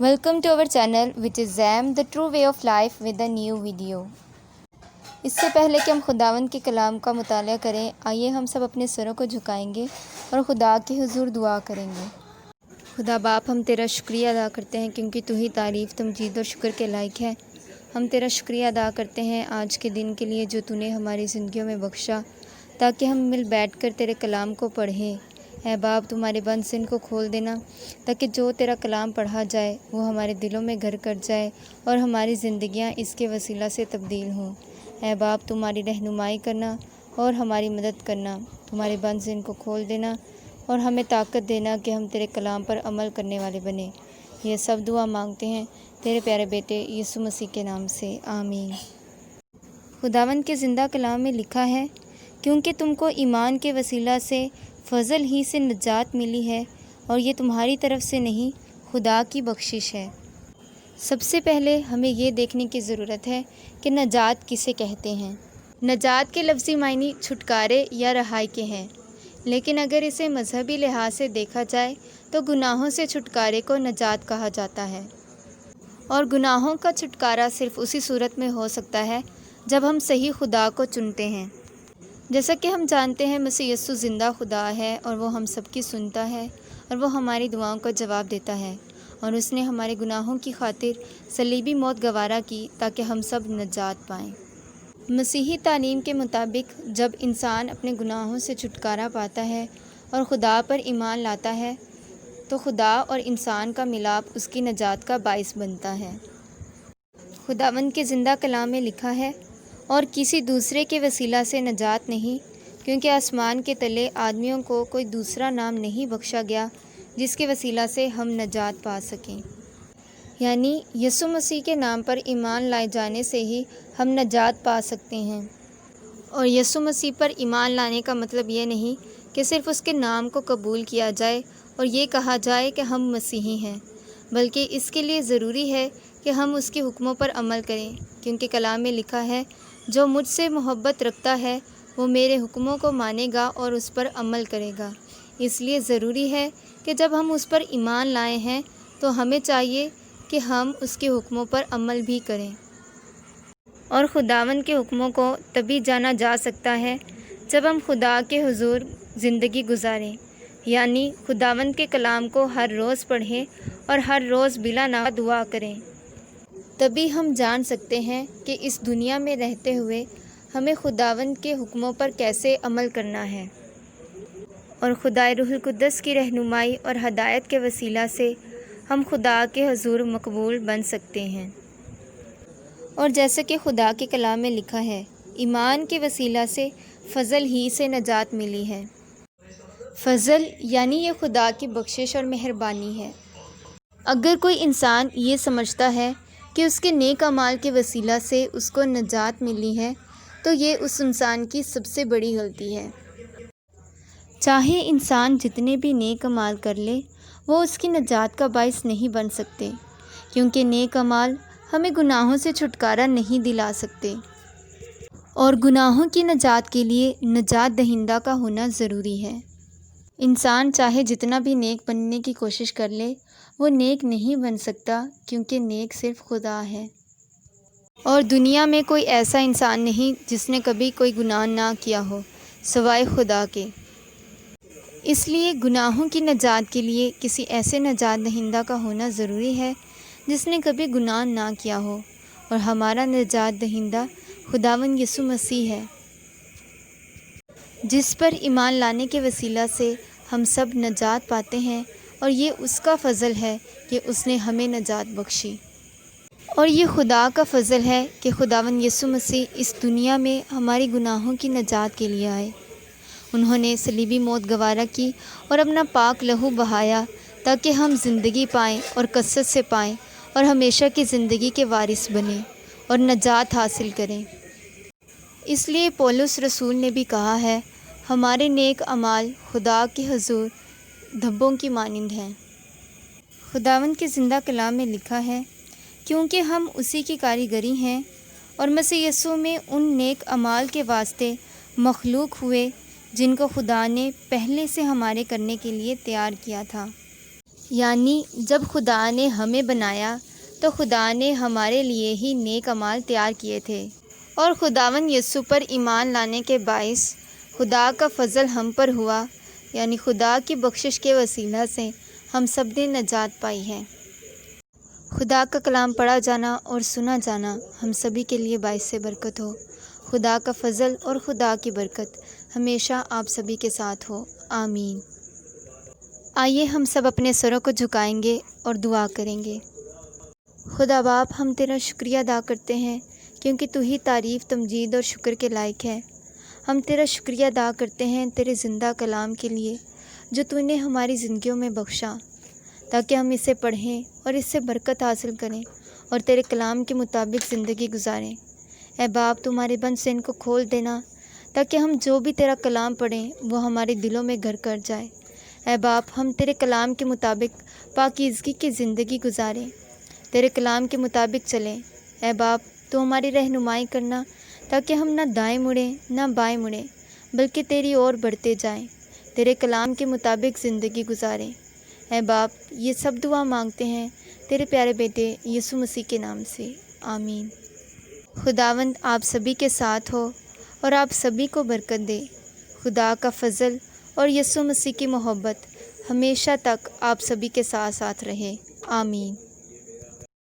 Welcome to our channel which is Zam the true way of life with a new video. इससे पहले कि हम खुदावंद के कलाम का मुताला करें, आइए हम सब अपने सरों को झुकाएंगे और खुदा के हुजूर दुआ करेंगे। खुदा बाप, हम तेरा शुक्रिया अदा करते हैं क्योंकि तू ही तारीफ़, तमजीद और शुक्र के लायक है। हम तेरा शुक्रिया अदा करते हैं आज के दिन के लिए जो तूने हमारी ज़िंदगियों में बख्शा, ताकि हम मिल बैठ कर तेरे कलाम को पढ़ें। ऐ बाप, तुम्हारे बंद सिन को खोल देना ताकि जो तेरा कलाम पढ़ा जाए वो हमारे दिलों में घर कर जाए और हमारी ज़िंदगियां इसके वसीला से तब्दील हों। ऐ बाप, तुम्हारी रहनुमाई करना और हमारी मदद करना। तुम्हारे बंद सिन को खोल देना और हमें ताकत देना कि हम तेरे कलाम पर अमल करने वाले बने। ये सब दुआ मांगते हैं तेरे प्यारे बेटे यीशु मसीह के नाम से, आमीन। खुदावंद के ज़िंदा कलाम में लिखा है, क्योंकि तुमको ईमान के वसीला से फ़ज़ल ही से नजात मिली है और ये तुम्हारी तरफ से नहीं, खुदा की बख्शिश है। सबसे पहले हमें ये देखने की ज़रूरत है कि नजात किसे कहते हैं। नजात के लफ्ज़ी मायने छुटकारे या रहाई के हैं, लेकिन अगर इसे मजहबी लिहाज से देखा जाए तो गुनाहों से छुटकारे को नजात कहा जाता है। और गुनाहों का छुटकारा सिर्फ़ उसी सूरत में हो सकता है जब हम सही खुदा को चुनते हैं। जैसा कि हम जानते हैं, मसीह यीशु ज़िंदा खुदा है और वो हम सब की सुनता है और वो हमारी दुआओं का जवाब देता है। और उसने हमारे गुनाहों की खातिर सलीबी मौत गवारा की ताकि हम सब नजात पाएँ। मसीही तालीम के मुताबिक जब इंसान अपने गुनाहों से छुटकारा पाता है और खुदा पर ईमान लाता है तो खुदा और इंसान का मिलाप उसकी नजात का बाइस बनता है। खुदावंद के ज़िंदा कलाम में लिखा है, और किसी दूसरे के वसीला से नजात नहीं, क्योंकि आसमान के तले आदमियों को कोई दूसरा नाम नहीं बख्शा गया जिसके वसीला से हम नजात पा सकें। यानी यीशु मसीह के नाम पर ईमान लाए जाने से ही हम नजात पा सकते हैं। और यीशु मसीह पर ईमान लाने का मतलब ये नहीं कि सिर्फ़ उसके नाम को कबूल किया जाए और ये कहा जाए कि हम मसीही हैं, बल्कि इसके लिए ज़रूरी है कि हम उसके हुक्मों पर अमल करें, क्योंकि कलाम में लिखा है, जो मुझसे मोहब्बत रखता है वो मेरे हुक्मों को मानेगा और उस पर अमल करेगा। इसलिए ज़रूरी है कि जब हम उस पर ईमान लाए हैं तो हमें चाहिए कि हम उसके हुक्मों पर अमल भी करें। और खुदावंद के हुक्मों को तभी जाना जा सकता है जब हम खुदा के हुजूर ज़िंदगी गुजारें, यानी खुदावंद के कलाम को हर रोज़ पढ़ें और हर रोज़ बिला ना दुआ करें। तभी हम जान सकते हैं कि इस दुनिया में रहते हुए हमें खुदावंद के हुक्मों पर कैसे अमल करना है। और खुदाए रूहुल कुद्दस की रहनुमाई और हदायत के वसीला से हम खुदा के हुजूर मकबूल बन सकते हैं। और जैसे कि खुदा के कलाम में लिखा है, ईमान के वसीला से फ़ज़ल ही से नजात मिली है। फ़ज़ल यानी ये खुदा की बख्शिश और मेहरबानी है। अगर कोई इंसान ये समझता है कि उसके नेक अमाल के वसीला से उसको नजात मिली है तो ये उस इंसान की सबसे बड़ी गलती है। चाहे इंसान जितने भी नेक अमाल कर ले, वो उसकी नजात का बाइस नहीं बन सकते, क्योंकि नेक अमाल हमें गुनाहों से छुटकारा नहीं दिला सकते। और गुनाहों की नजात के लिए नजात दहिंदा का होना ज़रूरी है। इंसान चाहे जितना भी नेक बनने की कोशिश कर ले, वो नेक नहीं बन सकता, क्योंकि नेक सिर्फ़ खुदा है। और दुनिया में कोई ऐसा इंसान नहीं जिसने कभी कोई गुनाह ना किया हो सिवाय खुदा के। इसलिए गुनाहों की नजात के लिए किसी ऐसे नजात दहिंदा का होना ज़रूरी है जिसने कभी गुनाह ना किया हो। और हमारा नजात दहिंदा खुदावंद यीशु मसीह है, जिस पर ईमान लाने के वसीला से हम सब नजात पाते हैं। और ये उसका फ़ज़ल है कि उसने हमें नजात बख्शी। और ये खुदा का फ़ज़ल है कि खुदावंद यीशु मसीह इस दुनिया में हमारी गुनाहों की नजात के लिए आए। उन्होंने सलीबी मौत गवारा की और अपना पाक लहू बहाया ताकि हम ज़िंदगी पाएँ और कसरत से पाएँ और हमेशा की ज़िंदगी के वारिस बने और नजात हासिल करें। इसलिए पौलुस रसूल ने भी कहा है, हमारे नेक अमाल खुदा के हुजूर धब्बों की मानिंद हैं। खुदावंद के ज़िंदा कलाम में लिखा है, क्योंकि हम उसी की कारीगरी हैं और मसीह यीशु में उन नेक अमाल के वास्ते मखलूक हुए जिनको खुदा ने पहले से हमारे करने के लिए तैयार किया था। یعنی جب خدا نے ہمیں بنایا تو خدا نے ہمارے لیے ہی نیک اعمال تیار کیے تھے، اور خداوند یسوع پر ایمان لانے کے باعث خدا کا فضل ہم پر ہوا، یعنی خدا کی بخشش کے وسیلہ سے ہم سب نے نجات پائی ہے۔ خدا کا کلام پڑھا جانا اور سنا جانا ہم سبھی کے لیے باعث برکت ہو۔ خدا کا فضل اور خدا کی برکت ہمیشہ آپ سبھی کے ساتھ ہو، آمین۔ آئیے ہم سب اپنے سروں کو جھکائیں گے اور دعا کریں گے۔ خدا باپ، ہم تیرا شکریہ ادا کرتے ہیں کیونکہ تو ہی تعریف، تمجید اور شکر کے لائق ہے۔ ہم تیرا شکریہ ادا کرتے ہیں تیرے زندہ کلام کے لیے جو تو نے ہماری زندگیوں میں بخشا، تاکہ ہم اسے پڑھیں اور اس سے برکت حاصل کریں اور تیرے کلام کے مطابق زندگی گزاریں۔ اے باپ، تمہارے بند سین کو کھول دینا تاکہ ہم جو بھی تیرا کلام پڑھیں وہ ہمارے دلوں میں گھر کر جائے۔ اے باپ، ہم تیرے کلام کے مطابق پاکیزگی کی زندگی گزاریں، تیرے کلام کے مطابق چلیں۔ اے باپ، تو ہماری رہنمائی کرنا تاکہ ہم نہ دائیں مڑیں نہ بائیں مڑیں بلکہ تیری اور بڑھتے جائیں، تیرے کلام کے مطابق زندگی گزاریں۔ اے باپ، یہ سب دعا مانگتے ہیں تیرے پیارے بیٹے یسوع مسیح کے نام سے، آمین۔ خداوند آپ سبھی کے ساتھ ہو اور آپ سبھی کو برکت دے۔ خدا کا فضل اور یسوع مسیح کی محبت ہمیشہ تک آپ سبھی کے ساتھ رہے، آمین۔